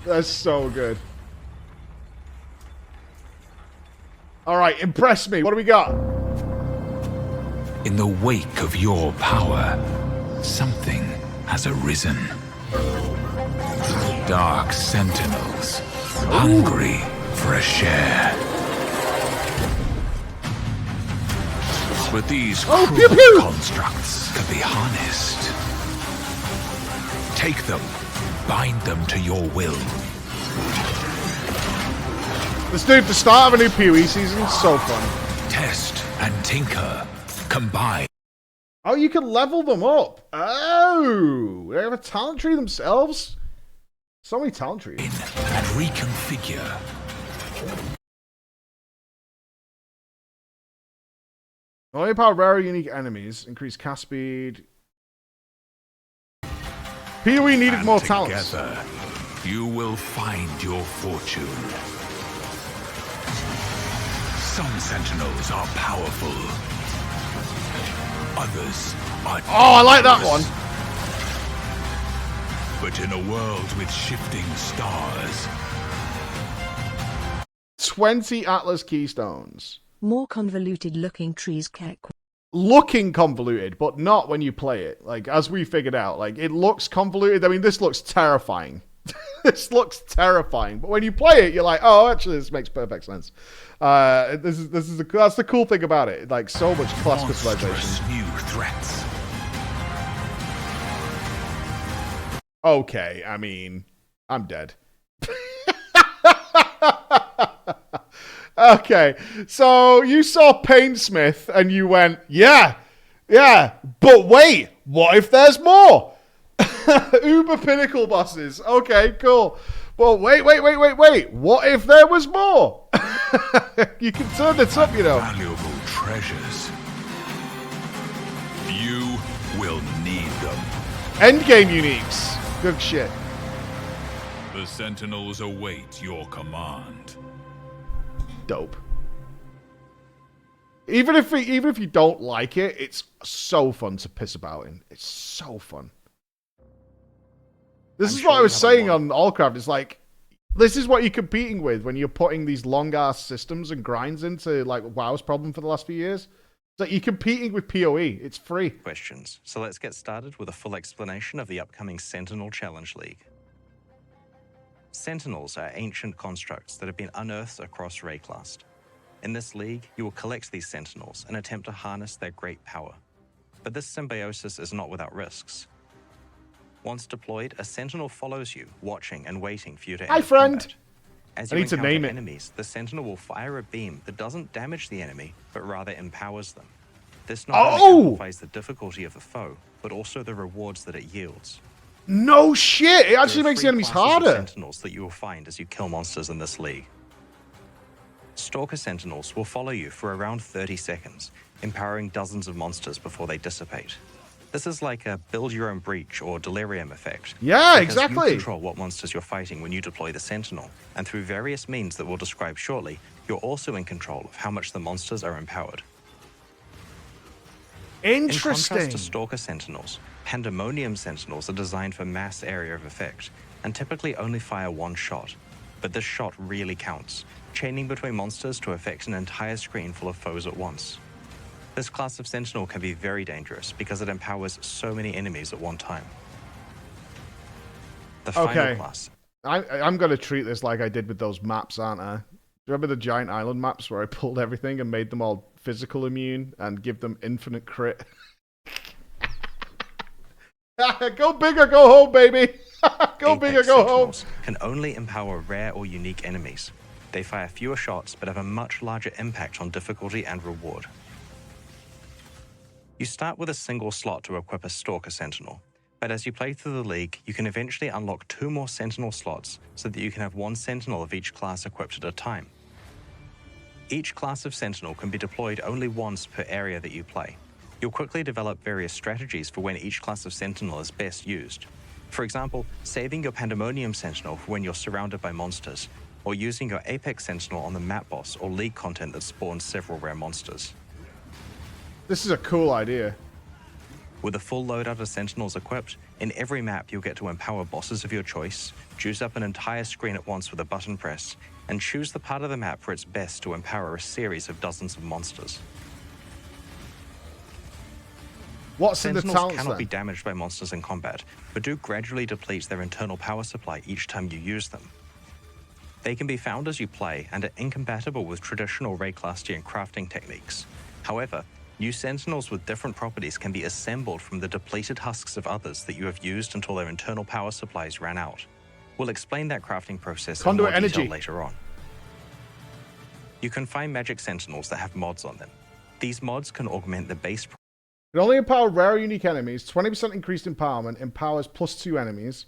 That's so good. All right, impress me. What do we got? In the wake of your power, something has arisen. Dark sentinels, hungry for a share. But these cruel constructs can be harnessed. Take them, bind them to your will. This dude, the start of a new POE season, so fun. Test and tinker, combine. Oh, you can level them up. Oh, they have a talent tree themselves. So many talent trees. And reconfigure. Only power rare unique enemies. Increase cast speed. POE needed more talents. Together, you will find your fortune. Some sentinels are powerful. Others are dangerous. Oh, I like that one. But in a world with shifting stars, 20 Atlas keystones. More convoluted looking trees. Looking convoluted, but not when you play it. Like, as we figured out, like, it looks convoluted. I mean, this looks terrifying. This looks terrifying. But when you play it, you're like, oh, actually, this makes perfect sense. That's the cool thing about it. Like, so much class customization. new threats. Okay, I mean, I'm dead. Okay, so you saw Painsmith and you went, yeah, but wait, what if there's more? Uber Pinnacle bosses. Okay, cool. Well, wait, what if there was more? You can turn this up, you know. Valuable treasures. You will need them. Endgame uniques. Good shit. The sentinels await your command. Dope. Even if you don't like it, it's so fun to piss about in. It's so fun. This is what I was saying on Allcraft. It's like, this is what you're competing with when you're putting these long-ass systems and grinds into, like, WoW's problem for the last few years. It's like you're competing with PoE. It's free. Questions. So let's get started with a full explanation of the upcoming Sentinel Challenge League. Sentinels are ancient constructs that have been unearthed across Rayclast. In this league, you will collect these sentinels and attempt to harness their great power. But this symbiosis is not without risks. Once deployed, a sentinel follows you, watching and waiting for you to Hi, enter friend. combat. As I you need to encounter name it. enemies, the sentinel will fire a beam that doesn't damage the enemy, but rather empowers them. This not only amplifies the difficulty of the foe, but also the rewards that it yields. No shit! It actually There are makes the 3 enemies classes of harder. sentinels that you will find as you kill monsters in this league. Stalker sentinels will follow you for around 30 seconds, empowering dozens of monsters before they dissipate. This is like a build-your-own breach or delirium effect. Yeah, because exactly. You control what monsters you're fighting when you deploy the sentinel, and through various means that we'll describe shortly, you're also in control of how much the monsters are empowered. In Interesting. contrast to Stalker Sentinels, Pandemonium Sentinels are designed for mass area of effect, and typically only fire one shot. But this shot really counts, chaining between monsters to affect an entire screen full of foes at once. This class of Sentinel can be very dangerous because it empowers so many enemies at one time. The final class. I'm going to treat this like I did with those maps, aren't I? Remember the giant island maps where I pulled everything and made them all physical immune and give them infinite crit? Go big or go home, baby! Go big or go home! Can only empower rare or unique enemies. They fire fewer shots but have a much larger impact on difficulty and reward. You start with a single slot to equip a Stalker Sentinel, but as you play through the league, you can eventually unlock 2 more Sentinel slots so that you can have 1 Sentinel of each class equipped at a time. Each class of Sentinel can be deployed only once per area that you play. You'll quickly develop various strategies for when each class of Sentinel is best used. For example, saving your Pandemonium Sentinel for when you're surrounded by monsters, or using your Apex Sentinel on the map boss or league content that spawns several rare monsters. This is a cool idea. With a full loadout of Sentinels equipped, In every map, you'll get to empower bosses of your choice, juice up an entire screen at once with a button press, and choose the part of the map where it's best to empower a series of dozens of monsters. What's in the Sentinels talents cannot then? be damaged by monsters in combat, but do gradually deplete their internal power supply each time you use them. They can be found as you play and are incompatible with traditional Rayclastian crafting techniques. However, new Sentinels with different properties can be assembled from the depleted husks of others that you have used until their internal power supplies ran out. We'll explain that crafting process in more Conduit detail energy. later on. You can find magic Sentinels that have mods on them. These mods can augment the base It only empower rare or unique enemies. 20% increased empowerment. Empowers +2 enemies.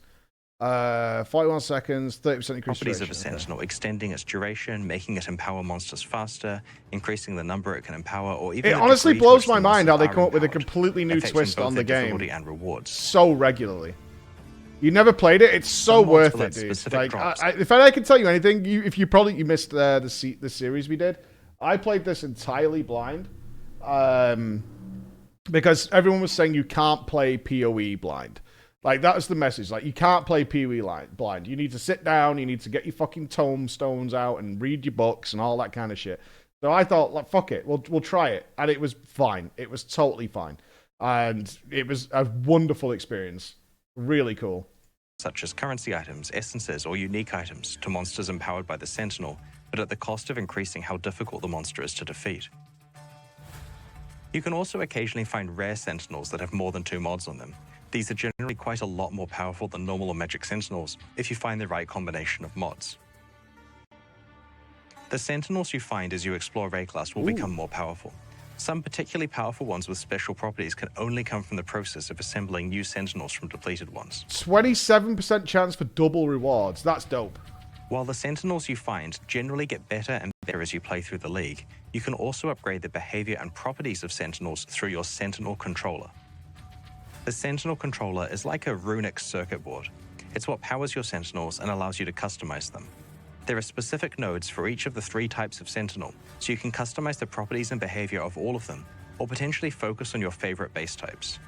41 seconds. 30% increased properties duration. of a Sentinel, extending its duration, making it empower monsters faster, increasing the number it can empower, or even It the honestly degree to blows which my the mind how they monsters come are up with a empowered, completely new affecting twist both on their the game difficulty and rewards. so regularly. You never played it. It's so Some mods worth will it, add dude. specific Like, drops. if I can tell you anything, if you missed the series we did, I played this entirely blind, because everyone was saying you can't play POE blind. Like, that was the message. Like, you can't play POE blind. You need to sit down. You need to get your fucking tombstones out and read your books and all that kind of shit. So I thought, like, fuck it, we'll try it, and it was fine. It was totally fine, and it was a wonderful experience. Really cool. Such as currency items, essences, or unique items to monsters empowered by the Sentinel, but at the cost of increasing how difficult the monster is to defeat. You can also occasionally find rare Sentinels that have more than 2 mods on them. These are generally quite a lot more powerful than normal or magic Sentinels if you find the right combination of mods. The Sentinels you find as you explore Rayclast will become more powerful. Some particularly powerful ones with special properties can only come from the process of assembling new Sentinels from depleted ones. 27% chance for double rewards. That's dope. While the Sentinels you find generally get better and better as you play through the League, you can also upgrade the behavior and properties of Sentinels through your Sentinel controller. The Sentinel controller is like a runic circuit board. It's what powers your Sentinels and allows you to customize them. There are specific nodes for each of the 3 types of Sentinel, so you can customize the properties and behavior of all of them, or potentially focus on your favorite base types.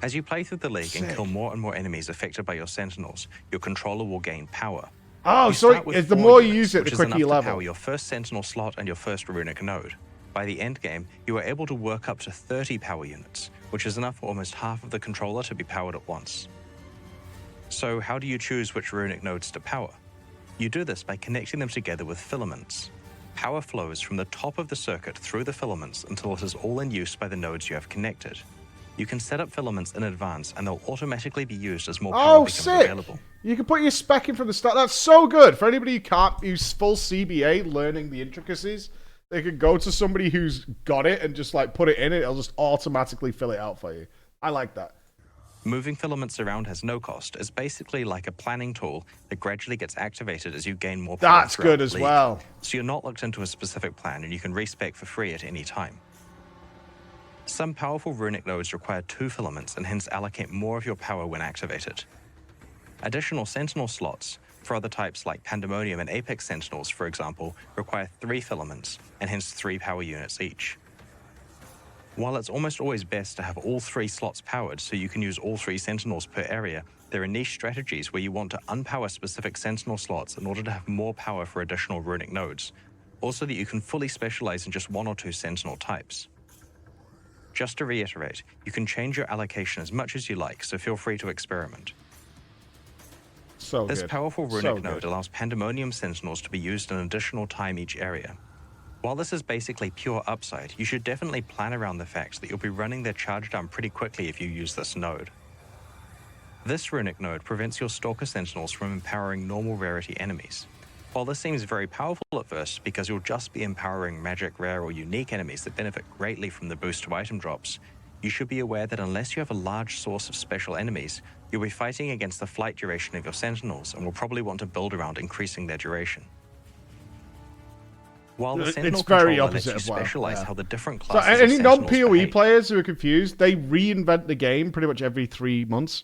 As you play through the League and kill more and more enemies affected by your Sentinels, your controller will gain power. Oh, You sorry. start with It's the 4 more you units, use it, the which is quicker enough you to level. power your first Sentinel slot and your first runic node. By the end game, you are able to work up to 30 power units, which is enough for almost half of the controller to be powered at once. So how do you choose which runic nodes to power? You do this by connecting them together with filaments. Power flows from the top of the circuit through the filaments until it is all in use by the nodes you have connected. You can set up filaments in advance and they'll automatically be used as more power becomes sick. available. You can put your spec in from the start. That's so good. For anybody who can't use full CBA learning the intricacies, they could go to somebody who's got it and just like put it in it. It'll just automatically fill it out for you. I like that. Moving filaments around has no cost. It's basically like a planning tool that gradually gets activated as you gain more power. That's throughout good the as League. well. So you're not locked into a specific plan and you can respec for free at any time. Some powerful runic nodes require 2 filaments and hence allocate more of your power when activated. Additional Sentinel slots for other types like Pandemonium and Apex Sentinels, for example, require 3 filaments and hence 3 power units each. While it's almost always best to have all 3 slots powered so you can use all 3 Sentinels per area, there are niche strategies where you want to unpower specific Sentinel slots in order to have more power for additional runic nodes, or so that you can fully specialize in just 1 or 2 Sentinel types. Just to reiterate, you can change your allocation as much as you like, so feel free to experiment. So This good. powerful runic So node good. allows Pandemonium Sentinels to be used an additional time each area. While this is basically pure upside, you should definitely plan around the fact that you'll be running their charge down pretty quickly if you use this node. This runic node prevents your Stalker Sentinels from empowering normal rarity enemies. While this seems very powerful at first because you'll just be empowering magic, rare, or unique enemies that benefit greatly from the boost to item drops, you should be aware that unless you have a large source of special enemies, you'll be fighting against the flight duration of your Sentinels and will probably want to build around increasing their duration. While the It's Sentinel very controller lets opposite you as well, specialize yeah. how the different So classes any of Sentinels non-POE behave. players who are confused, they reinvent the game pretty much every 3 months.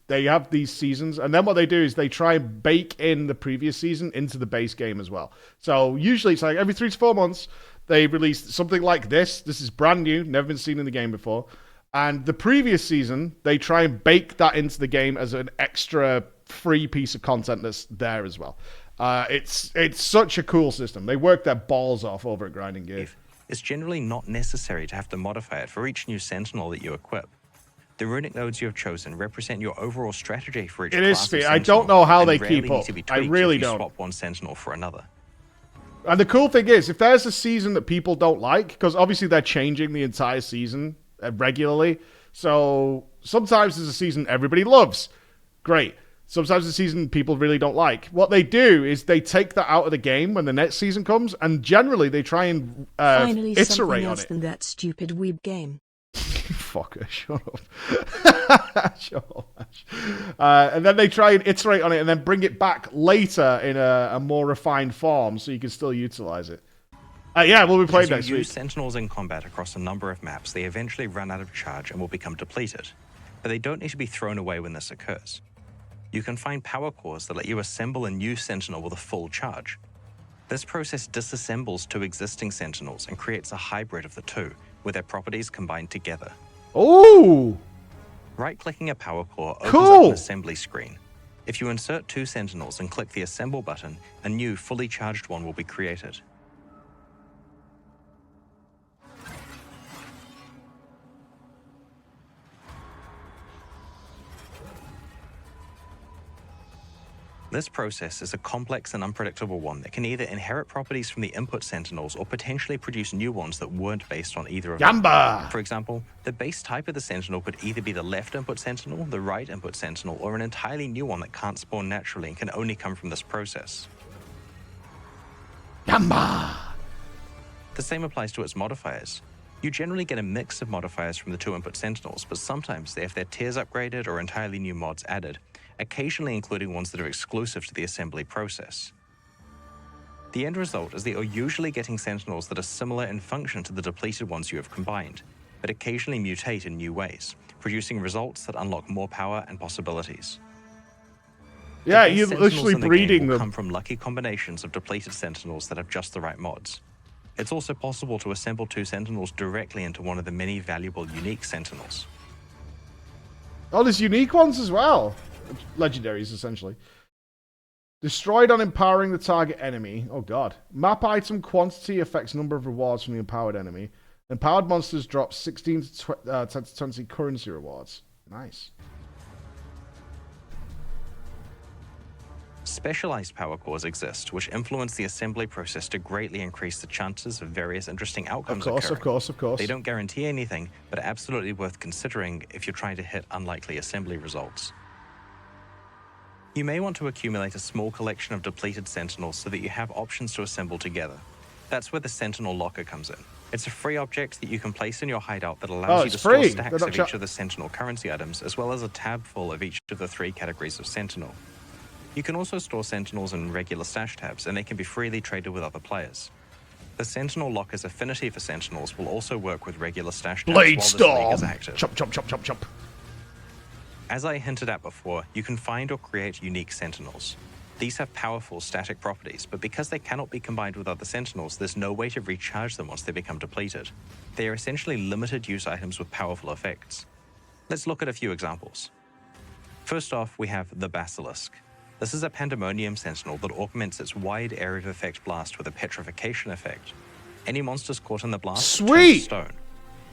They have these seasons, and then what they do is they try and bake in the previous season into the base game as well. So usually it's like every 3 to 4 months, they release something like this. This is brand new, never been seen in the game before. And the previous season, they try and bake that into the game as an extra free piece of content that's there as well. It's such a cool system. They work their balls off over at Grinding Gear. It's generally not necessary to have to modify it for each new Sentinel that you equip. The runic nodes you have chosen represent your overall strategy for each class of Sentinel. I don't know how they rarely keep up. need to be I tweaked really if you don't. swap one Sentinel for another. And the cool thing is, if there's a season that people don't like, because obviously they're changing the entire season regularly, so sometimes there's a season everybody loves. Great. Sometimes the season people really don't like. What they do is they take that out of the game when the next season comes, and generally they try and Finally, iterate something on else it. than that stupid weeb game. Fucker, shut up. Shut up, Ash. And then they try and iterate on it and then bring it back later in a more refined form so you can still utilize it. Yeah, we'll be playing next As you use week. Sentinels in combat across a number of maps, they eventually run out of charge and will become depleted. But they don't need to be thrown away when this occurs. You can find power cores that let you assemble a new Sentinel with a full charge. This process disassembles two existing Sentinels and creates a hybrid of the two, with their properties combined together. Oh! Right-clicking a power core opens Cool. up an assembly screen. If you insert two Sentinels and click the Assemble button, a new, fully charged one will be created. This process is a complex and unpredictable one that can either inherit properties from the input Sentinels or potentially produce new ones that weren't based on either of them. Gamba! For example, the base type of the Sentinel could either be the left input Sentinel, the right input Sentinel, or an entirely new one that can't spawn naturally and can only come from this process. Gamba! The same applies to its modifiers. You generally get a mix of modifiers from the two input Sentinels, but sometimes they have their tiers upgraded or entirely new mods added, occasionally including ones that are exclusive to the assembly process. The end result is that you're usually getting Sentinels that are similar in function to the depleted ones you have combined, but occasionally mutate in new ways, producing results that unlock more power and possibilities. Yeah, The base you're Sentinels literally in the game breeding will them. come from lucky combinations of depleted Sentinels that have just the right mods. It's also possible to assemble two Sentinels directly into one of the many valuable unique Sentinels. Oh, there's unique ones as well. Legendaries, essentially. Destroyed on empowering the target enemy. Oh, God. Map item quantity affects number of rewards from the empowered enemy. Empowered monsters drop 16 to 10 to 20 currency rewards. Nice. Specialized power cores exist, which influence the assembly process to greatly increase the chances of various interesting outcomes occurring. Of course. They don't guarantee anything, but are absolutely worth considering if you're trying to hit unlikely assembly results. You may want to accumulate a small collection of depleted Sentinels so that you have options to assemble together. That's where the Sentinel Locker comes in. It's a free object that you can place in your hideout that allows you to store stacks of each of the Sentinel currency items, as well as a tab full of each of the 3 categories of Sentinel. You can also store Sentinels in regular stash tabs, and they can be freely traded with other players. The Sentinel Locker's affinity for Sentinels will also work with regular stash tabs while this league is active. Chop. As I hinted at before, you can find or create unique Sentinels. These have powerful static properties, but because they cannot be combined with other Sentinels, there's no way to recharge them once they become depleted. They are essentially limited use items with powerful effects. Let's look at a few examples. First off, we have the Basilisk. This is a Pandemonium Sentinel that augments its wide area of effect blast with a petrification effect. Any monsters caught in the blast turn to stone.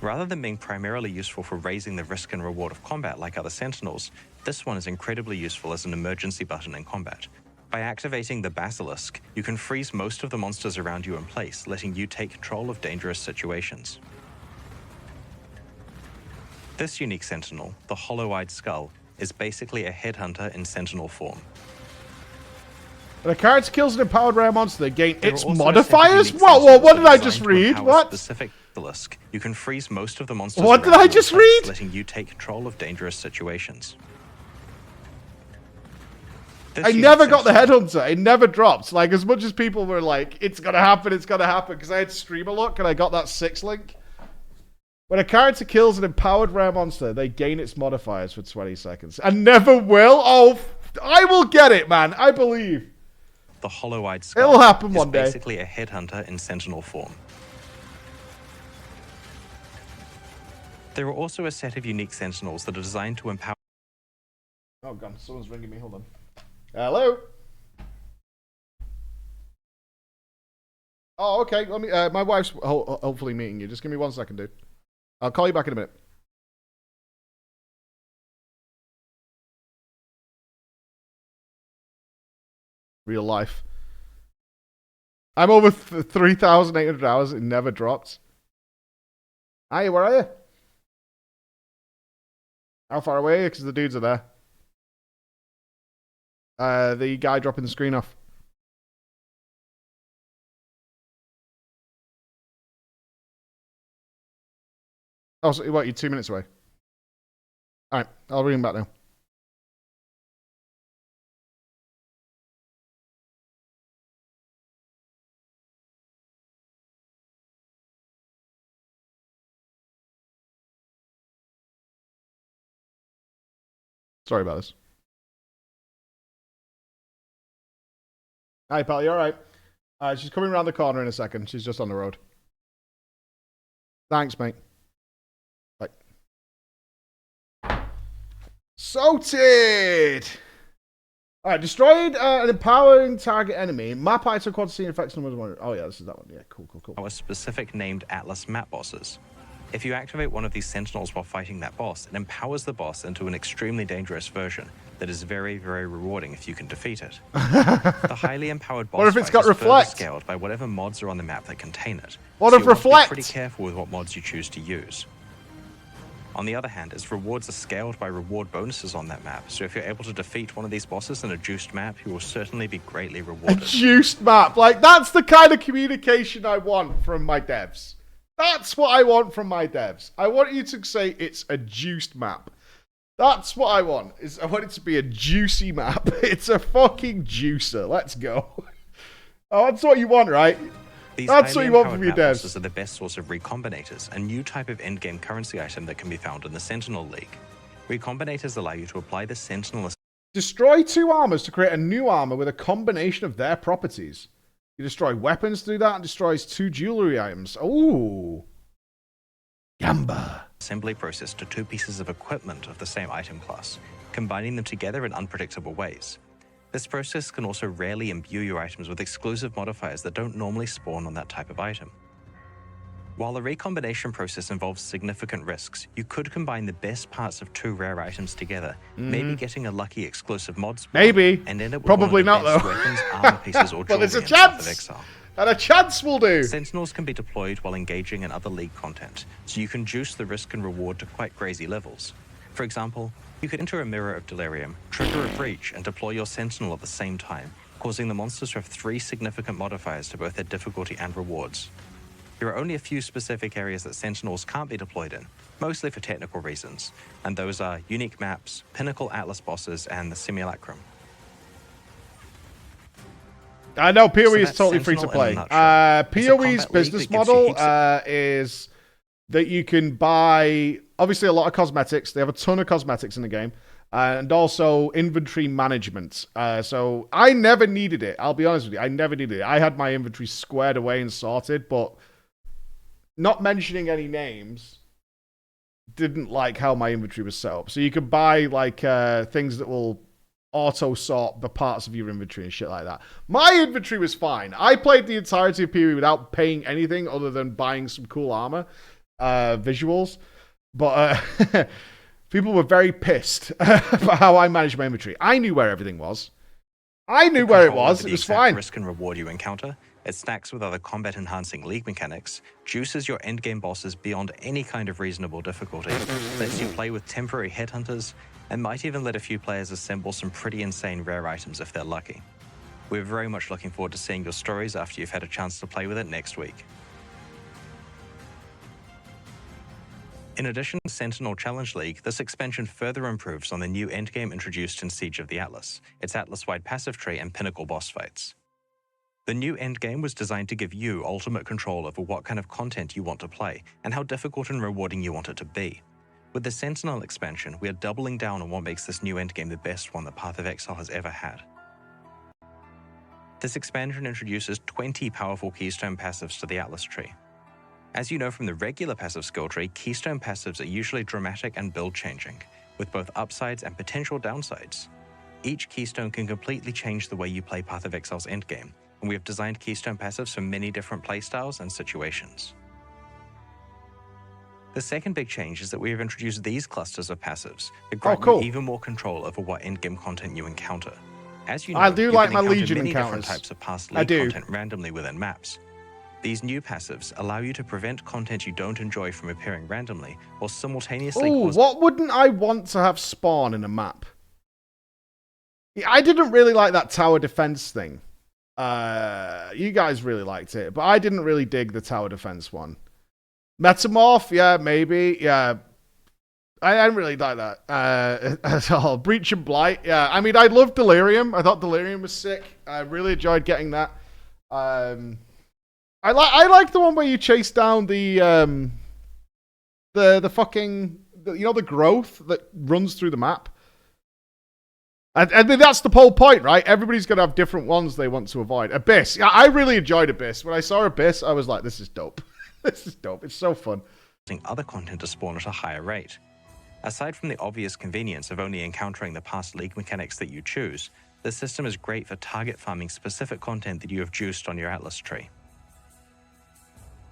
Rather than being primarily useful for raising the risk and reward of combat like other Sentinels, this one is incredibly useful as an emergency button in combat. By activating the Basilisk, you can freeze most of the monsters around you in place, letting you take control of dangerous situations. This unique Sentinel, the Hollow-Eyed Skull, is basically a headhunter in Sentinel form. When a character kills an empowered rare monster, they gain There its are also modifiers? separate unique What Sentinels did I designed just to read? empower What? Specific Basilisk. You can freeze most of the monsters What did around I you in just place, read? letting you take control of dangerous situations. This I unique never got the Sentinel- headhunter. It never dropped. Like, as much as people were like, it's gonna happen, because I had streamer luck and I got that 6 link. When a character kills an empowered rare monster, they gain its modifiers for 20 seconds. And never will? Oh, I will get it, man. I believe. The Hollow-Eyed Skull It'll happen is one day. basically a headhunter in Sentinel form. There are also a set of unique sentinels that are designed to empower. Oh, God, someone's ringing me. Hold on. Hello? Oh, okay. Let me. My wife's hopefully meeting you. Just give me 1 second, dude. I'll call you back in a minute. Real life. I'm over 3,800 hours. It never dropped. Hi, where are you? How far away are you? Because the dudes are there. The guy dropping the screen off. Oh, so what? You're 2 minutes away. All right, I'll ring him back now. Sorry about this. Hi, pal. You all right? She's coming around the corner in a second. She's just on the road. Thanks, mate. Bye. Sorted! Alright, destroyed an empowering target enemy. Map item quantity effects number 1. Oh, yeah, this is that one. Yeah, cool. Our specific named Atlas map bosses. If you activate one of these sentinels while fighting that boss, it empowers the boss into an extremely dangerous version that is very, very rewarding if you can defeat it. The highly empowered boss what if it's fight got is reflect? further scaled by whatever mods are on the map that contain it. What so if you'll want to be reflect? pretty careful with what mods you choose to use. On the other hand, its rewards are scaled by reward bonuses on that map, so if you're able to defeat one of these bosses in a juiced map, you will certainly be greatly A rewarded. juiced map. Like, that's the kind of communication I want from my devs. That's what I want from my devs. I want you to say it's a juiced map. That's what I want. I want it to be a juicy map. It's a fucking juicer. Let's go. Oh, that's what you want, right? These That's what highly you want empowered from your map devs. bosses are the best source of recombinators, a new type of endgame currency item that can be found in the Sentinel League. Recombinators allow you to apply the Sentinel. Destroy 2 armors to create a new armor with a combination of their properties. You destroy weapons to do that and destroys 2 jewelry items. Ooh. Gamba. Assembly process to 2 pieces of equipment of the same item class, combining them together in unpredictable ways. This process can also rarely imbue your items with exclusive modifiers that don't normally spawn on that type of item. While the recombination process involves significant risks, you could combine the best parts of 2 rare items together, maybe getting a lucky exclusive mod spawn, Maybe. and end up with Probably one of the not, best though. weapons, armor pieces, or But there's jewelry a in Path of chance. Exile. And a chance will do. Sentinels can be deployed while engaging in other League content, so you can juice the risk and reward to quite crazy levels. For example, you could enter a Mirror of Delirium, trigger a breach, and deploy your Sentinel at the same time, causing the monsters to have 3 significant modifiers to both their difficulty and rewards. There are only a few specific areas that Sentinels can't be deployed in, mostly for technical reasons, and those are unique maps, Pinnacle Atlas bosses, and the Simulacrum. I know PoE So is that's totally free to Sentinel in a play. nutshell. It's a PoE's combat league business that gives you model heaps of- is that you can buy, obviously, a lot of cosmetics. They have a ton of cosmetics in the game. And also inventory management. So I never needed it. I'll be honest with you. I never needed it. I had my inventory squared away and sorted, but not mentioning any names, didn't like how my inventory was set up. So you could buy like things that will auto sort the parts of your inventory and shit like that. My inventory was fine. I played the entirety of PoE without paying anything other than buying some cool armor visuals. But people were very pissed about how I managed my inventory. I knew where everything was. I knew where it Control was. over It the was exact fine. risk and reward you encounter. It stacks with other combat-enhancing League mechanics, juices your endgame bosses beyond any kind of reasonable difficulty, lets you play with temporary headhunters, and might even let a few players assemble some pretty insane rare items if they're lucky. We're very much looking forward to seeing your stories after you've had a chance to play with it next week. In addition to Sentinel Challenge League, this expansion further improves on the new endgame introduced in Siege of the Atlas, its Atlas-wide passive tree and Pinnacle boss fights. The new endgame was designed to give you ultimate control over what kind of content you want to play and how difficult and rewarding you want it to be. With the Sentinel expansion, we are doubling down on what makes this new endgame the best one that Path of Exile has ever had. This expansion introduces 20 powerful keystone passives to the Atlas tree. As you know from the regular passive skill tree, keystone passives are usually dramatic and build changing, with both upsides and potential downsides. Each keystone can completely change the way you play Path of Exile's endgame, and we have designed keystone passives for many different playstyles and situations. The second big change is that we have introduced these clusters of passives that grant you even more control over what endgame content you encounter. As you know, I do you like can my encounter Legion many encounters. different types of past league content randomly within maps. These new passives allow you to prevent content you don't enjoy from appearing randomly, or simultaneously cause... what wouldn't I want to have spawn in a map? Yeah, I didn't really like that tower defense thing. You guys really liked it, but I didn't really dig the tower defense one. Metamorph, yeah, maybe, yeah. I didn't really like that at all. Breach and Blight, yeah. I mean, I loved Delirium. I thought Delirium was sick. I really enjoyed getting that. I like the one where you chase down the fucking the growth that runs through the map. I mean, that's the whole point, right? Everybody's gonna have different ones they want to avoid. Abyss, yeah, I really enjoyed Abyss. When I saw Abyss, I was like, this is dope. This is dope. It's so fun. Other content to spawn at a higher rate. Aside from the obvious convenience of only encountering the past league mechanics that you choose, this system is great for target farming specific content that you have juiced on your Atlas tree.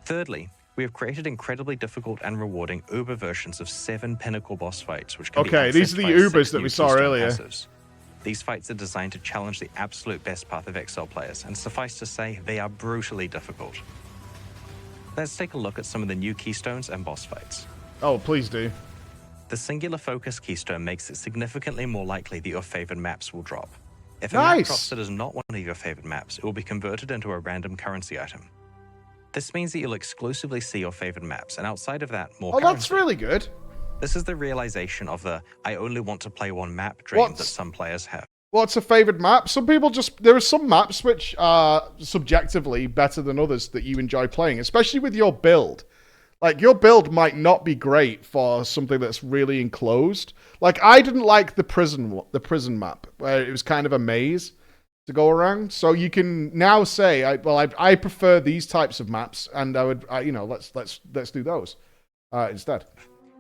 Thirdly, we have created incredibly difficult and rewarding Uber versions of 7 Pinnacle boss fights, which can be these are the Ubers that we saw earlier. Passives. These fights are designed to challenge the absolute best Path of Exile players, and suffice to say, they are brutally difficult. Let's take a look at some of the new keystones and boss fights. Oh, please do. The singular focus keystone makes it significantly more likely that your favored maps will drop. If a map drops that is not one of your favored maps, it will be converted into a random currency item. This means that you'll exclusively see your favored maps, and outside of that, more currency. That's really good. This is the realization of the I only want to play one map dream that some players have. What's a favored map? Some people there are some maps which are subjectively better than others that you enjoy playing, especially with your build. Like, your build might not be great for something that's really enclosed. Like, I didn't like the prison map, where it was kind of a maze to go around. So you can now say, I prefer these types of maps, and I would, let's do those instead.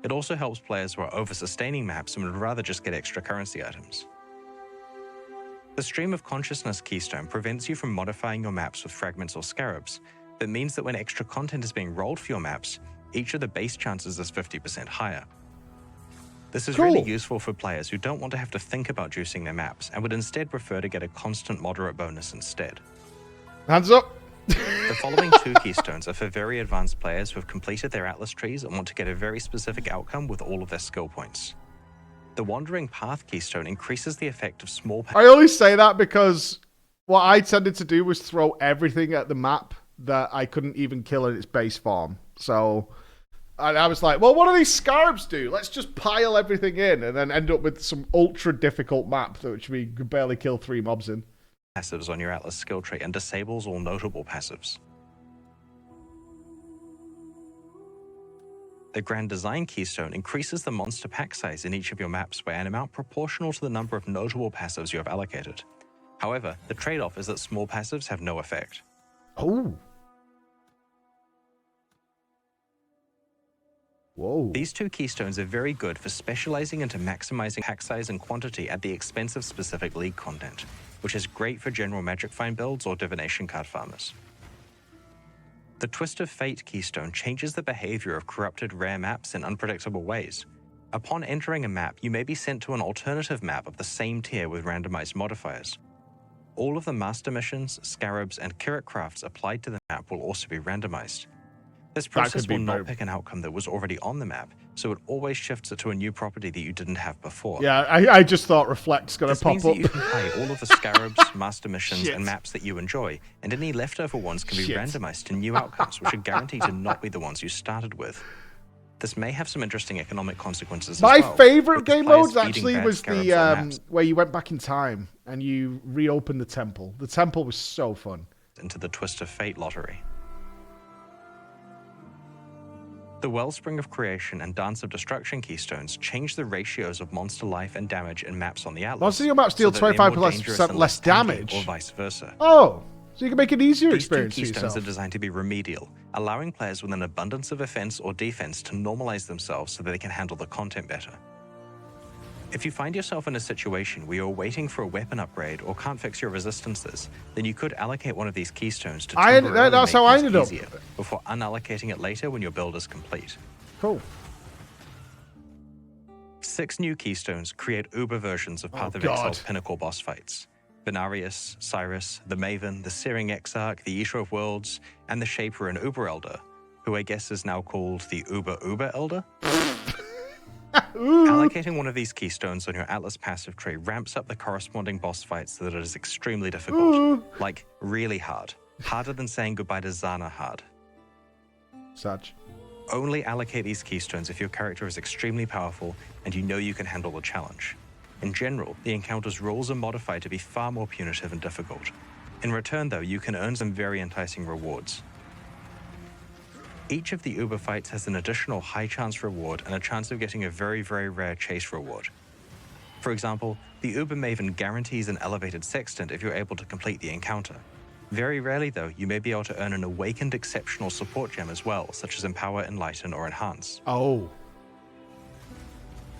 It also helps players who are over-sustaining maps and would rather just get extra currency items. The Stream of Consciousness keystone prevents you from modifying your maps with fragments or scarabs, but means that when extra content is being rolled for your maps, each of the base chances is 50% higher. This is really useful for players who don't want to have to think about juicing their maps and would instead prefer to get a constant moderate bonus instead. Hands up! The following 2 keystones are for very advanced players who have completed their Atlas trees and want to get a very specific outcome with all of their skill points. The Wandering Path keystone increases the effect of small... I only say that because what I tended to do was throw everything at the map that I couldn't even kill at its base farm. So I was like, well, what do these scarabs do? Let's just pile everything in and then end up with some ultra difficult map which we could barely kill 3 mobs in. Passives on your Atlas skill tree and disables all notable passives. The Grand Design keystone increases the monster pack size in each of your maps by an amount proportional to the number of notable passives you have allocated. However, the trade-off is that small passives have no effect. Oh. Whoa. These 2 keystones are very good for specializing into maximizing pack size and quantity at the expense of specific league content, which is great for general Magic Find builds or divination card farmers. The Twist of Fate keystone changes the behavior of corrupted rare maps in unpredictable ways. Upon entering a map, you may be sent to an alternative map of the same tier with randomized modifiers. All of the master missions, scarabs, and Kirit crafts applied to the map will also be randomized. This process will not pick an outcome that was already on the map, so it always shifts it to a new property that you didn't have before. Yeah, I just thought Reflect's going to pop up. This means that you can play all of the scarabs, master missions, and maps that you enjoy, and any leftover ones can be randomized to new outcomes, which are guaranteed to not be the ones you started with. This may have some interesting economic consequences as well. My favorite game modes actually was the where you went back in time and you reopened the temple. The temple was so fun. Into the Twist of Fate lottery. The Wellspring of Creation and Dance of Destruction keystones change the ratios of monster life and damage in maps on the Atlas. Monster your maps deal 25% less damage. Or vice versa. Oh. So you can make an easier These two experience for keystones yourself. are designed to be remedial, allowing players with an abundance of offense or defense to normalize themselves so that they can handle the content better. If you find yourself in a situation where you're waiting for a weapon upgrade or can't fix your resistances, then you could allocate one of these keystones to temporarily that's make how I things ended up. easier before unallocating it later when your build is complete. Cool. 6 new keystones create uber versions of Path of God. Exile's pinnacle boss fights. Venarius, Cyrus, the Maven, the Searing Exarch, the Eater of Worlds, and the Shaper and Uber Elder, who I guess is now called the Uber Elder. Allocating one of these keystones on your Atlas passive tree ramps up the corresponding boss fights so that it is extremely difficult. Like, really hard. Harder than saying goodbye to Zana hard. Such. Only allocate these keystones if your character is extremely powerful and you know you can handle the challenge. In general, the encounter's rules are modified to be far more punitive and difficult. In return, though, you can earn some very enticing rewards. Each of the Uber fights has an additional high chance reward and a chance of getting a very, very rare chase reward. For example, the Uber Maven guarantees an elevated sextant if you're able to complete the encounter. Very rarely, though, you may be able to earn an awakened exceptional support gem as well, such as Empower, Enlighten, or Enhance. Oh.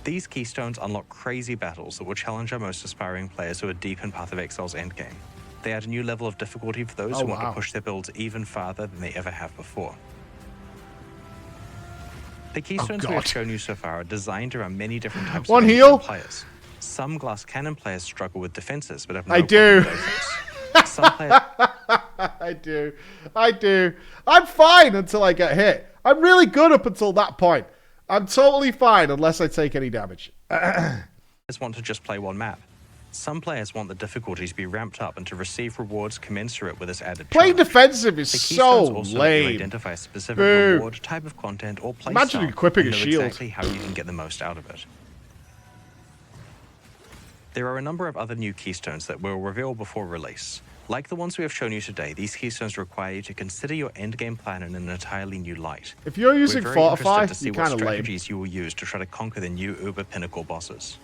These keystones unlock crazy battles that will challenge our most aspiring players who are deep in Path of Exile's endgame. They add a new level of difficulty for those who want to push their builds even farther than they ever have before. The keystones we have shown you so far are designed around many different types of endgame players. Some glass cannon players struggle with defenses, but have no problem with offense. Some players... I do. I'm fine until I get hit. I'm really good up until that point. I'm totally fine unless I take any damage. want to just play one map. Some players want the difficulty to be ramped up and to receive rewards commensurate with this added Playing challenge. defensive is The so keystones also let lame. you identify a specific reward, type of content, or play Imagine style equipping and a know shield. exactly how you can get the most out of it. There are a number of other new keystones that we'll reveal before release. Like the ones we have shown you today, these keystones require you to consider your endgame plan in an entirely new light. If you're using We're very Fortify, interested to see you're what kind of lame. strategies you will use to try to conquer the new Uber Pinnacle bosses.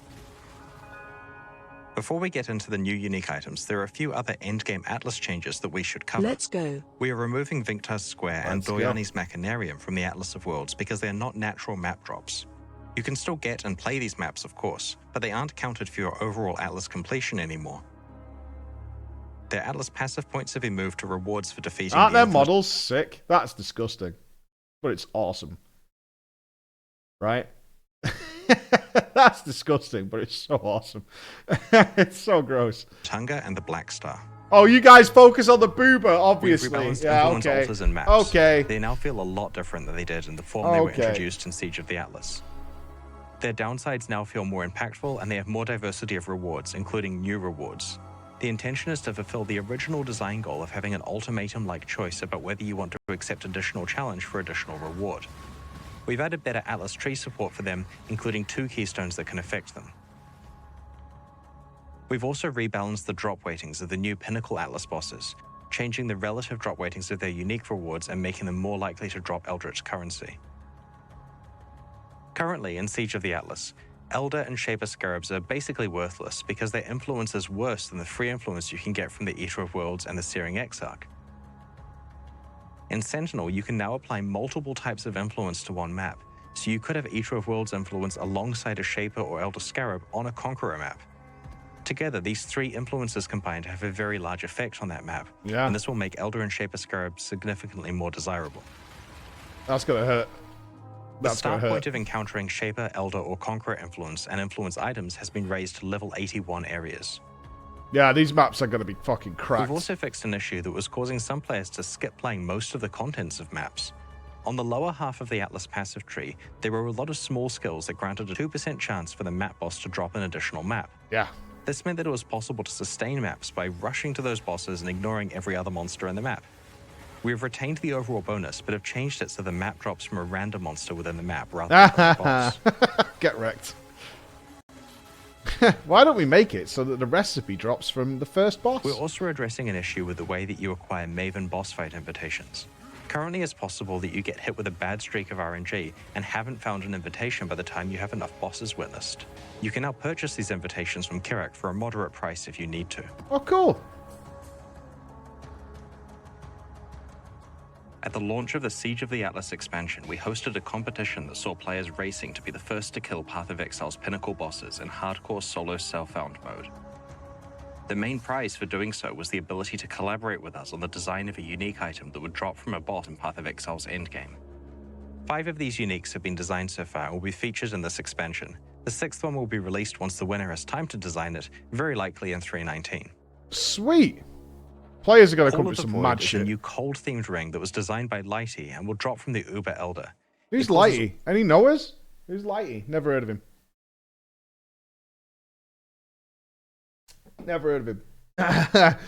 Before we get into the new unique items, there are a few other endgame Atlas changes that we should cover. Let's go. We are removing Vinctar's Square and Doryani's Machinarium from the Atlas of Worlds because they are not natural map drops. You can still get and play these maps, of course, but they aren't counted for your overall Atlas completion anymore. Their Atlas passive points have been moved to rewards for defeating Aren't the their infamous models sick? That's disgusting. But it's awesome. Right? That's disgusting, but it's so awesome. It's so gross. Tunga and the Black Star. Oh, you guys focus on the boober, We've obviously. rebalanced Yeah, influence okay. altars and maps. Okay. They now feel a lot different than they did in the form they were introduced in Siege of the Atlas. Their downsides now feel more impactful, and they have more diversity of rewards, including new rewards. The intention is to fulfill the original design goal of having an ultimatum-like choice about whether you want to accept additional challenge for additional reward. We've added better Atlas tree support for them, including 2 keystones that can affect them. We've also rebalanced the drop weightings of the new Pinnacle Atlas bosses, changing the relative drop weightings of their unique rewards and making them more likely to drop Eldritch currency. Currently, in Siege of the Atlas, Elder and Shaper Scarabs are basically worthless because their influence is worse than the free influence you can get from the Eater of Worlds and the Searing Exarch. In Sentinel, you can now apply multiple types of influence to one map, so you could have Eater of Worlds influence alongside a Shaper or Elder Scarab on a Conqueror map. Together, these 3 influences combined have a very large effect on that map, and this will make Elder and Shaper Scarab significantly more desirable. That's gonna hurt. The start point of encountering Shaper, Elder, or Conqueror influence and influence items has been raised to level 81 areas. Yeah, these maps are gonna be fucking cracked. We've also fixed an issue that was causing some players to skip playing most of the contents of maps. On the lower half of the Atlas passive tree, there were a lot of small skills that granted a 2% chance for the map boss to drop an additional map. Yeah. This meant that it was possible to sustain maps by rushing to those bosses and ignoring every other monster in the map. We've retained the overall bonus, but have changed it so the map drops from a random monster within the map rather than the boss. Get wrecked. Why don't we make it so that the recipe drops from the first boss? We're also addressing an issue with the way that you acquire Maven boss fight invitations. Currently, it's possible that you get hit with a bad streak of RNG and haven't found an invitation by the time you have enough bosses witnessed. You can now purchase these invitations from Kirak for a moderate price if you need to. Oh, cool. At the launch of the Siege of the Atlas expansion, we hosted a competition that saw players racing to be the first to kill Path of Exile's Pinnacle bosses in hardcore solo self-found mode. The main prize for doing so was the ability to collaborate with us on the design of a unique item that would drop from a boss in Path of Exile's endgame. 5 of these uniques have been designed so far and will be featured in this expansion. The 6th one will be released once the winner has time to design it, very likely in 3.19. Sweet. Players are going to Call come of with the some Void mad is a shit. new cold-themed ring that was designed by Lighty and will drop from the Uber Elder. Who's It causes- Lighty? Any knowers? Who's Lighty? Never heard of him. Never heard of him.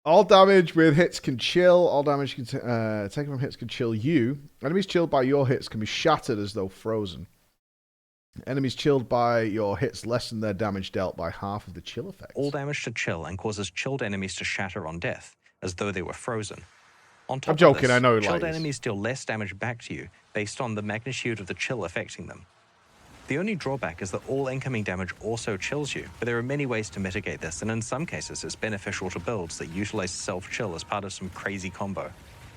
All damage with hits can chill. All damage taken from hits can chill you. Enemies chilled by your hits can be shattered as though frozen. Enemies chilled by your hits lessen their damage dealt by half of the chill effect. All damage to chill and causes chilled enemies to shatter on death, as though they were frozen. On top I'm joking, of this, I know chilled Lighties. enemies deal less damage back to you based on the magnitude of the chill affecting them. The only drawback is that all incoming damage also chills you, but there are many ways to mitigate this, and in some cases it's beneficial to builds that utilize self-chill as part of some crazy combo.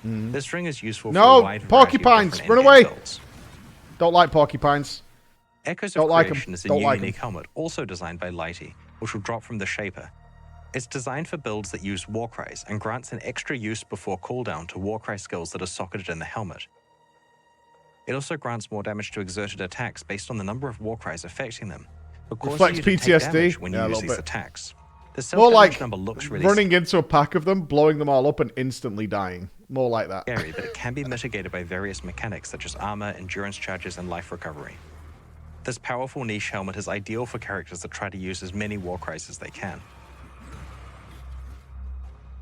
This ring is useful for No, a wide variety of porcupines, different run endgame away. builds. Don't like porcupines. Echoes Don't of like 'em. Creation is a Don't new like 'em. unique helmet, also designed by Lighty, which will drop from the Shaper. It's designed for builds that use Warcries and grants an extra use before cooldown to Warcry skills that are socketed in the helmet. It also grants more damage to exerted attacks based on the number of Warcries affecting them, but causes Reflects you to take PTSD? damage when Yeah, a you use little these bit. attacks. The More self-damage like number looks really running into a pack of them, blowing them all up, and instantly dying. More like that. scary, but it can be mitigated by various mechanics such as armor, endurance charges, and life recovery. This powerful niche helmet is ideal for characters that try to use as many Warcries as they can.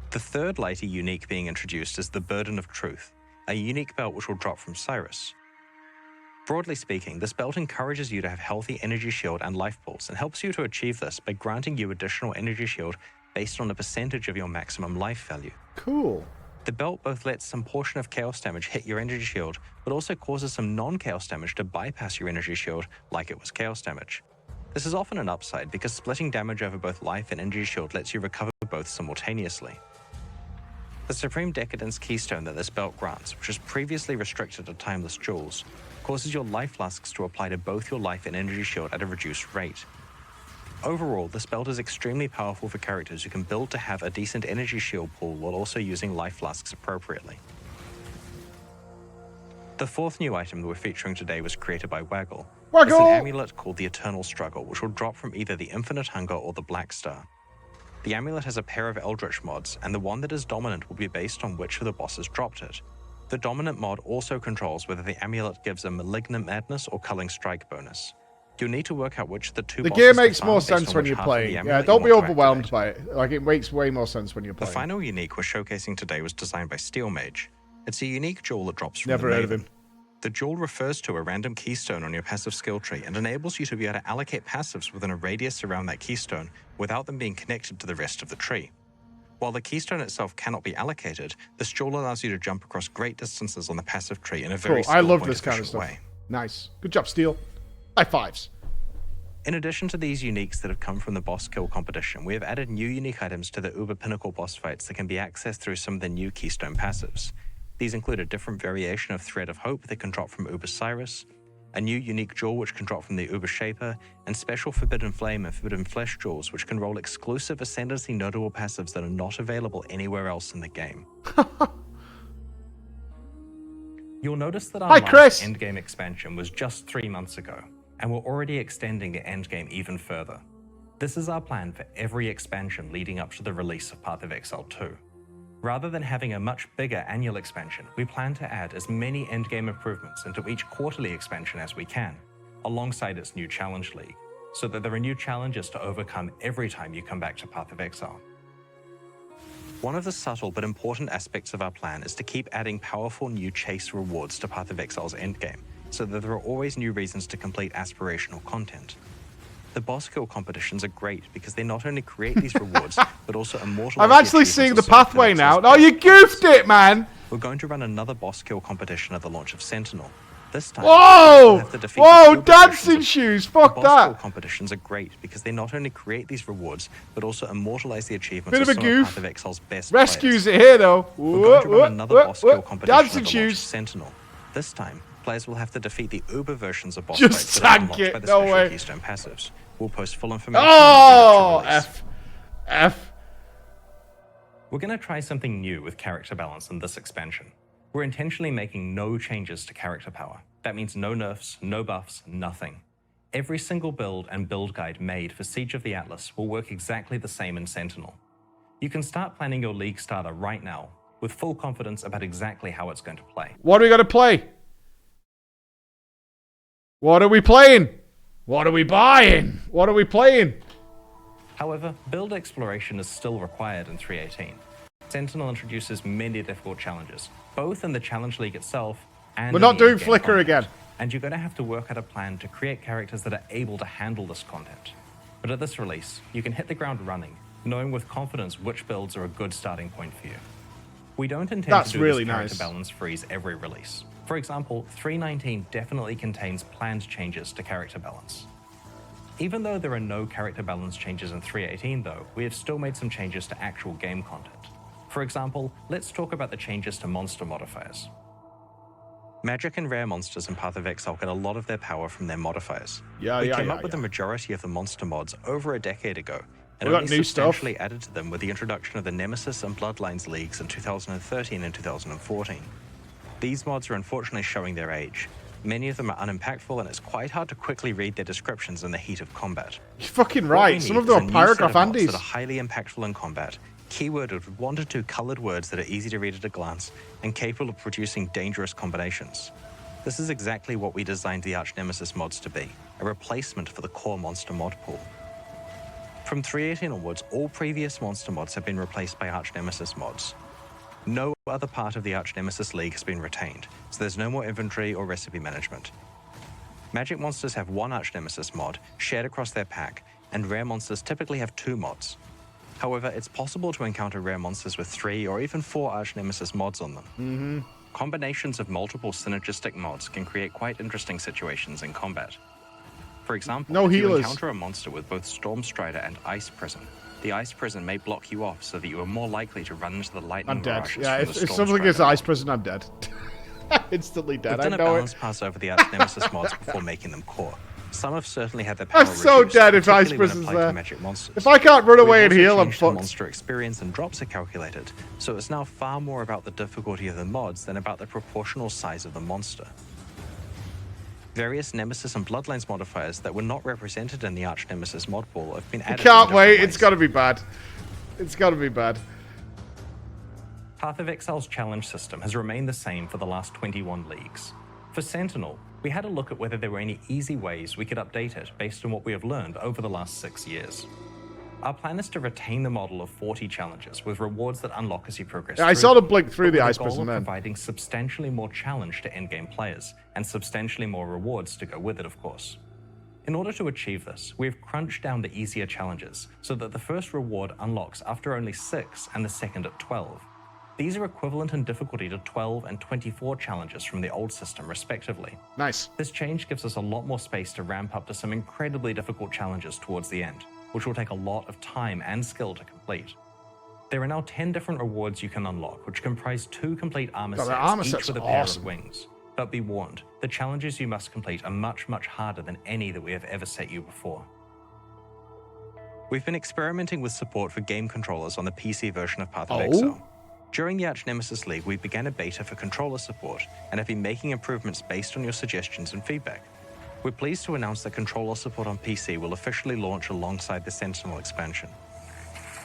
The third Lighty unique being introduced is the Burden of Truth, a unique belt which will drop from Cyrus. Broadly speaking, this belt encourages you to have healthy energy shield and life pools and helps you to achieve this by granting you additional energy shield based on a percentage of your maximum life value. Cool. The belt both lets some portion of chaos damage hit your energy shield, but also causes some non-chaos damage to bypass your energy shield like it was chaos damage. This is often an upside because splitting damage over both life and energy shield lets you recover both simultaneously. The Supreme Decadence keystone that this belt grants, which is previously restricted to timeless jewels, causes your life flasks to apply to both your life and energy shield at a reduced rate. Overall, this belt is extremely powerful for characters who can build to have a decent energy shield pool while also using life flasks appropriately. The fourth new item that we're featuring today was created by Waggle. It's Waggle! an amulet called the Eternal Struggle, which will drop from either the Infinite Hunger or the Black Star. The amulet has a pair of Eldritch mods, and the one that is dominant will be based on which of the bosses dropped it. The dominant mod also controls whether the amulet gives a Malignant Madness or Culling Strike bonus. You'll need to work out which of the two The bosses game to makes farm more based sense on when which you're half of the playing. Yeah, amulet you don't be want to overwhelmed activate. by it. Like, it makes way more sense when you're The playing. final unique we're showcasing today was designed by Steel Mage. It's a unique jewel that drops from Never the heard of Maven. him. The jewel refers to a random keystone on your passive skill tree and enables you to be able to allocate passives within a radius around that keystone without them being connected to the rest of the tree. While the keystone itself cannot be allocated, this jewel allows you to jump across great distances on the passive tree in a very Cool. I love skill this point kind of efficient stuff. way. Nice. Good job, Steel. High fives. In addition to these uniques that have come from the boss kill competition, we have added new unique items to the Uber Pinnacle boss fights that can be accessed through some of the new keystone passives. These include a different variation of Thread of Hope that can drop from Uber Cyrus, a new unique jewel which can drop from the Uber Shaper, and special Forbidden Flame and Forbidden Flesh jewels which can roll exclusive Ascendancy notable passives that are not available anywhere else in the game. You'll notice that our Hi, last Chris. endgame expansion was just 3 months ago, and we're already extending the endgame even further. This is our plan for every expansion leading up to the release of Path of Exile 2. Rather than having a much bigger annual expansion, we plan to add as many endgame improvements into each quarterly expansion as we can, alongside its new challenge league, so that there are new challenges to overcome every time you come back to Path of Exile. One of the subtle but important aspects of our plan is to keep adding powerful new chase rewards to Path of Exile's endgame, so that there are always new reasons to complete aspirational content. The boss kill competitions are great because they not only create these rewards, but also immortalize I'm the actually achievements seeing the of certain pathway now. Exile's No, you goofed it, man. We're going to run another boss kill competition at the launch of Sentinel. This time, you'll have to defeat the Whoa! uber Dancing versions of- shoes! The Fuck boss battle that! competitions are great because they not only create these rewards, but also immortalize the achievements Bit of of a some goof. Path of Exile's best Rescues players. it here, though. We're going to run another boss kill competition Dancing at the launch of shoes. Sentinel. This time, players will have to defeat the uber versions of boss Just fights that are tank unlocked it, by the no special way. keystone passives. We'll post full information Oh! on the actual release. F. We're going to try something new with character balance in this expansion. We're intentionally making no changes to character power. That means no nerfs, no buffs, nothing. Every single build and build guide made for Siege of the Atlas will work exactly the same in Sentinel. You can start planning your league starter right now with full confidence about exactly how it's going to play. What are we gonna play? What are we playing? What are we buying? What are we playing? However, build exploration is still required in 3.18. Sentinel introduces many difficult challenges, both in the Challenge League itself and We're in not the doing endgame Flicker content. again. And you're going to have to work out a plan to create characters that are able to handle this content. But at this release, you can hit the ground running, knowing with confidence which builds are a good starting point for you. We don't intend That's to do really this character nice. balance freeze every release. For example, 3.19 definitely contains planned changes to character balance. Even though there are no character balance changes in 3.18 though, we have still made some changes to actual game content. For example, let's talk about the changes to monster modifiers. Magic and rare monsters in Path of Exile get a lot of their power from their modifiers. We came up with the majority of the monster mods over a decade ago, and We got only new stuff. substantially added to them with the introduction of the Nemesis and Bloodlines leagues in 2013 and 2014. These mods are unfortunately showing their age. Many of them are unimpactful, and it's quite hard to quickly read their descriptions in the heat of combat. You're fucking What we right. Some need of them is are a new set paragraph of mods Andes. that are highly impactful in combat, keyworded with 1 to 2 colored words that are easy to read at a glance, and capable of producing dangerous combinations. This is exactly what we designed the Arch Nemesis mods to be, a replacement for the core monster mod pool. From 3.18 onwards, all previous monster mods have been replaced by Arch Nemesis mods. No other part of the Arch Nemesis League has been retained, so there's no more inventory or recipe management. Magic monsters have 1 Arch Nemesis mod shared across their pack, and rare monsters typically have 2 mods. However, it's possible to encounter rare monsters with 3 or even 4 Arch Nemesis mods on them. Combinations of multiple synergistic mods can create quite interesting situations in combat. For example, No if you healers. encounter a monster with both Storm Strider and Ice Prison, the Ice Prison may block you off so that you are more likely to run into the lightning I'm dead. barrages Yeah, from if the Storm something is Strider Ice mod. Prison, I'm dead. Instantly dead. We've I done a know balance it. pass over the Arch Nemesis mods before making them core. Some have certainly had their power I'm so reduced, dead if Ice particularly when Prison's applied to there. magic monsters. If I can't run away and We've also heal, I'm changed the fucked. monster experience and drops are calculated, so it's now far more about the difficulty of the mods than about the proportional size of the monster. Various Nemesis and Bloodlines modifiers that were not represented in the Arch Nemesis mod pool have been I added. in can't different wait. ways. It's gotta be bad. It's gotta be bad. Path of Exile's challenge system has remained the same for the last 21 leagues. For Sentinel, we had a look at whether there were any easy ways we could update it based on what we have learned over the last 6 years. Our plan is to retain the model of 40 challenges with rewards that unlock as you progress Yeah, I through sort them, of blinked through but the with Ice the goal Prison of then. providing substantially more challenge to endgame players and substantially more rewards to go with it, of course. In order to achieve this, we have crunched down the easier challenges so that the first reward unlocks after only 6 and the second at 12. These are equivalent in difficulty to 12 and 24 challenges from the old system, respectively. Nice. This change gives us a lot more space to ramp up to some incredibly difficult challenges towards the end, which will take a lot of time and skill to complete. There are now 10 different rewards you can unlock, which comprise 2 complete armor God, the sets, armor each sets with a are pair awesome. of wings. But be warned, the challenges you must complete are much, much harder than any that we have ever set you before. We've been experimenting with support for game controllers on the PC version of Path of Oh? Exile. During the Arch Nemesis League, we began a beta for controller support and have been making improvements based on your suggestions and feedback. We're pleased to announce that controller support on PC will officially launch alongside the Sentinel expansion.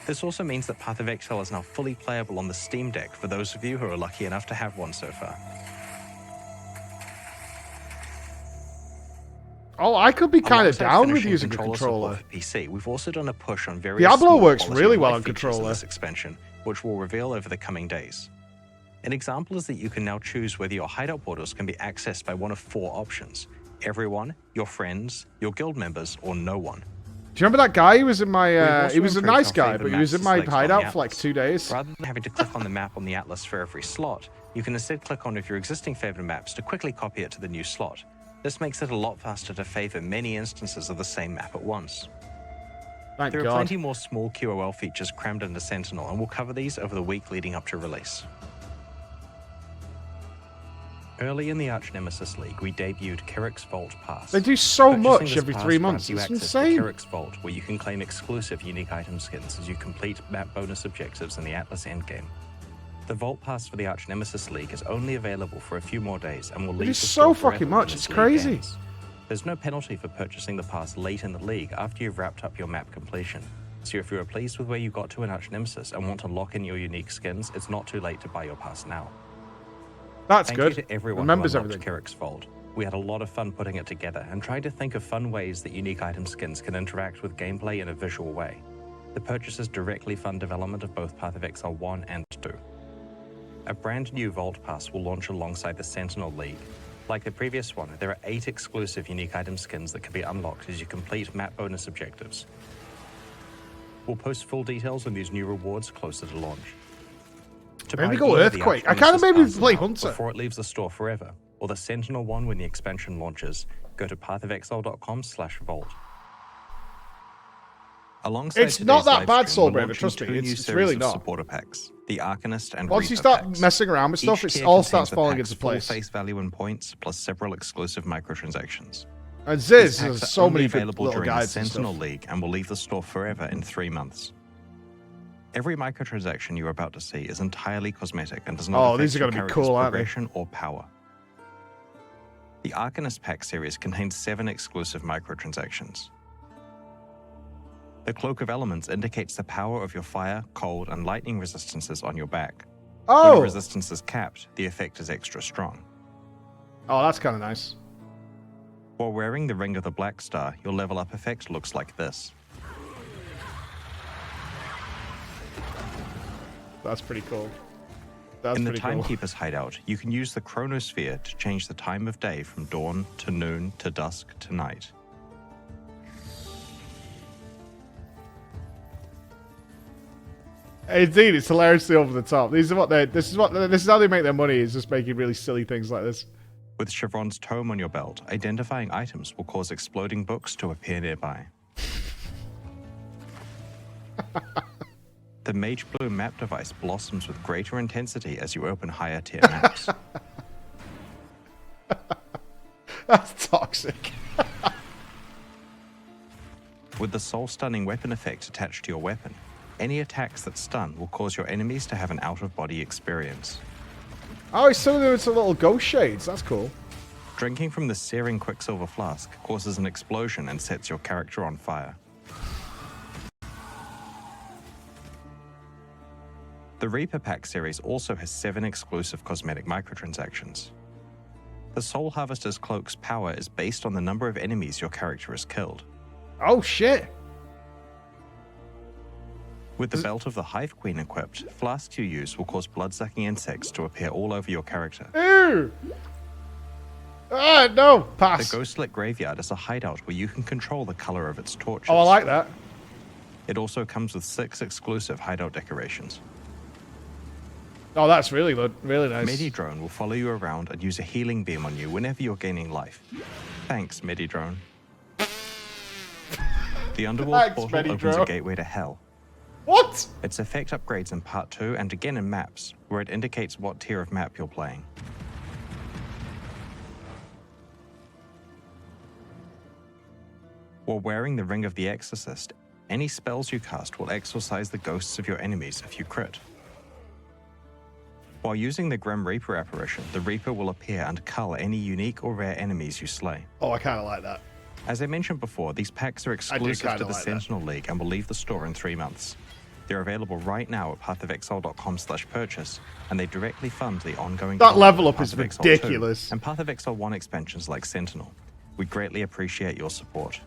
This also means that Path of Exile is now fully playable on the Steam Deck for those of you who are lucky enough to have one so far. Oh, I could be kind of Alongside down with finishing using a support controller. for PC, we've also done a push on various Diablo small works quality really of well life on features in controller. this expansion, which we'll reveal over the coming days. An example is that you can now choose whether your hideout portals can be accessed by one of 4 options: everyone, your friends, your guild members, or no one. Do you remember that guy? He was in my. also He was a improved nice how guy, favored but he was maps in my is selected on the hideout for like atlas. 2 days. Rather than having to click on the map on the atlas for every slot, You can instead click on one of your existing favored maps to quickly copy it to the new slot. This makes it a lot faster to favor many instances of the same map at once. Thank There are God. plenty more small QOL features crammed into Sentinel, and we'll cover these over the week leading up to release. Early in the Arch Nemesis League, we debuted Kirik's Vault Pass. They do so Purchasing much this every pass 3 grants months. you It's access insane. to Kirik's Vault, where you can claim exclusive unique item skins as you complete map bonus objectives in the Atlas endgame. The Vault Pass for the Arch Nemesis League is only available for a few more days and will leave is the so store forever fucking when much, this it's league crazy. ends. There's no penalty for purchasing the pass late in the league after you've wrapped up your map completion. So if you are pleased with where you got to in Arch Nemesis and want to lock in your unique skins, it's not too late to buy your pass now. That's Thank good. you to everyone Remembers who unlocked everything. Kirik's Vault. We had a lot of fun putting it together and trying to think of fun ways that unique item skins can interact with gameplay in a visual way. The purchases directly fund development of both Path of Exile 1 and 2. A brand new Vault Pass will launch alongside the Sentinel League. Like the previous one, there are 8 exclusive unique item skins that can be unlocked as you complete map bonus objectives. We'll post full details on these new rewards closer to launch. To Maybe buy go either the Earthquake. Arch I kinda Nemesis maybe pass play now Hunter. before it leaves the store forever, or the Sentinel one when the expansion launches, go to pathofexile.com/vault. Alongside It's not today's that live bad, stream, we're Soulbraver, launching trust me, 2 new it's series really of not. supporter packs, the Arcanist and Once you Reaper start packs. messing around with stuff, Each it tier all contains starts the falling pack's into full place. face value in points, plus several exclusive microtransactions. And These Ziz packs has are so only many good available little during the guides and Sentinel stuff. League and will leave the store forever in 3 months. Every microtransaction you are about to see is entirely cosmetic and does not Oh, affect these are your gonna be character's cool, aren't they? progression or power. The Arcanist Pack series contains 7 exclusive microtransactions. The Cloak of Elements indicates the power of your fire, cold, and lightning resistances on your back. When Oh! a resistance is capped, the effect is extra strong. Oh, that's kind of nice. While wearing the Ring of the Black Star, your level up effect looks like this. That's pretty cool. That's In the pretty cool. Timekeeper's hideout, you can use the Chronosphere to change the time of day from dawn to noon to dusk to night. Indeed, it's hilariously over the top. This is how they make their money, is just making really silly things like this. With Chevron's tome on your belt, identifying items will cause exploding books to appear nearby. The Mage Blue map device blossoms with greater intensity as you open higher tier maps. That's toxic. With the soul stunning weapon effect attached to your weapon, any attacks that stun will cause your enemies to have an out-of-body experience. Oh, it's similar to little ghost shades. That's cool. Drinking from the searing Quicksilver flask causes an explosion and sets your character on fire. The Reaper Pack series also has 7 exclusive cosmetic microtransactions. The Soul Harvester's Cloak's power is based on the number of enemies your character has killed. Oh, shit. With the Belt of the Hive Queen equipped, flasks you use will cause blood-sucking insects to appear all over your character. Ew. Ah, no. The Pass. Ghostlit Graveyard is a hideout where you can control the color of its torches. Oh, I like that. It also comes with 6 exclusive hideout decorations. Oh, that's really good. Really nice. Medidrone will follow you around and use a healing beam on you whenever you're gaining life. Thanks, Medidrone. The Underworld Thanks, portal opens a Medidrone. gateway to Hell. What? Its effect upgrades in Part 2 and again in maps, where it indicates what tier of map you're playing. While wearing the Ring of the Exorcist, any spells you cast will exorcise the ghosts of your enemies if you crit. While using the Grim Reaper apparition, the Reaper will appear and cull any unique or rare enemies you slay. Oh, I kind of like that. As I mentioned before, these packs are exclusive kinda to the like that. Sentinel League and will leave the store in 3 months. They're available right now at pathofexile.com/purchase, and they directly fund the ongoing That development level of up is Path of Exile 2 ridiculous. and Path of Exile 1 expansions like Sentinel. We greatly appreciate your support.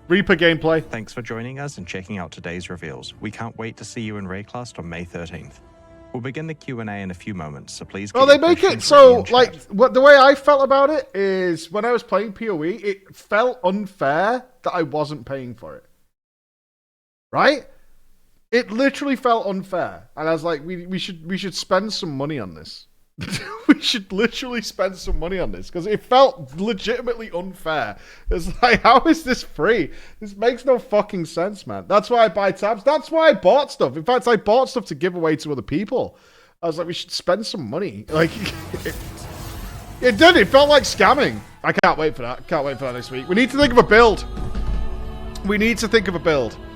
Reaper gameplay. Thanks for joining us and checking out today's reveals. We can't wait to see you in Rayclast on May 13th. We'll begin the Q&A in a few moments, so please Well, get they your make it questions so, ready in like, chat. what the way I felt about it is when I was playing PoE, it felt unfair that I wasn't paying for it. Right? It literally felt unfair, and I was like, we should spend some money on this. We should literally spend some money on this because it felt legitimately unfair. It's like, how is this free? This makes no fucking sense, man. That's why I buy tabs. That's why I bought stuff. In fact, I bought stuff to give away to other people. I was like, we should spend some money. Like, it did. It felt like scamming. I can't wait for that. Can't wait for that next week. We need to think of a build. We need to think of a build.